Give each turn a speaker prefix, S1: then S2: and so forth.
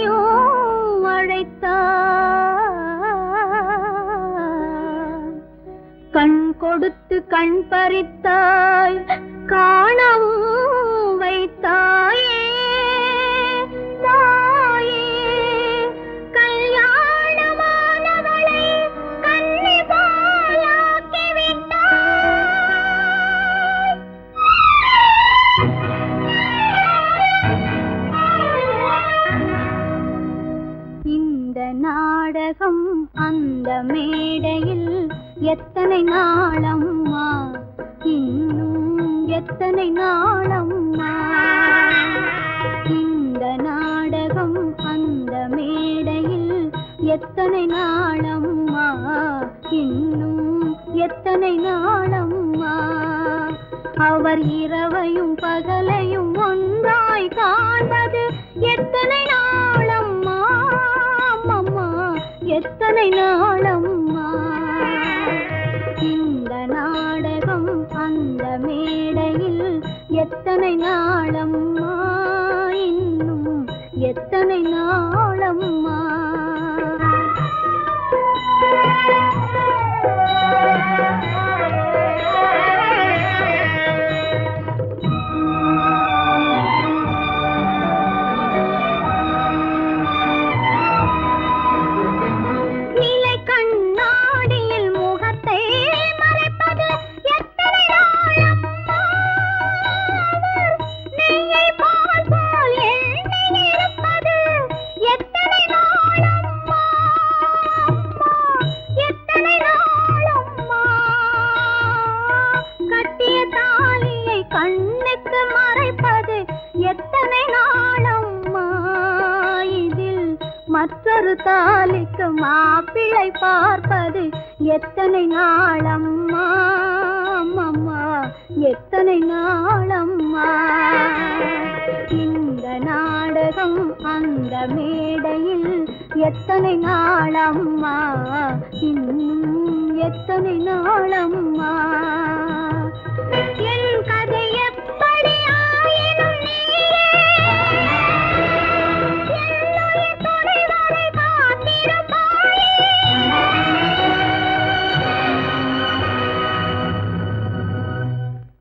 S1: என்னையும் அழைத்தாய் கண் கொடுத்து கண் பறித்தாய் காணவும் வைத்தாயே தாயே கல்யாணமானவளை கன்னி போலாக்கி விட்டாய். இந்த நாடகம் அந்த மேடையில் எத்தனை நாளம்மா இன்னும் எத்தனை நாளம்மா. இந்த நாடகம் அந்த மேடையில் எத்தனை நாளம்மா இன்னும் எத்தனை நாளம்மா. அவர் இரவையும் பகலையும் ஒன்றாய் காண்பது எத்தனை நாளம்மா அம்மா எத்தனை நாளம்மா. இந்த நாடகம் அந்த மேடையில் எத்தனை நாளம்மா இன்னும் எத்தனை நாளம்மா. மற்றொரு தாலிக்கு மாப்பிள்ளை பார்ப்பது எத்தனை நாளம்மா அம்மா எத்தனை நாளம்மா. இந்த நாடகம் அந்த மேடையில் எத்தனை நாளம்மா இன்னும் எத்தனை நாளம்மா.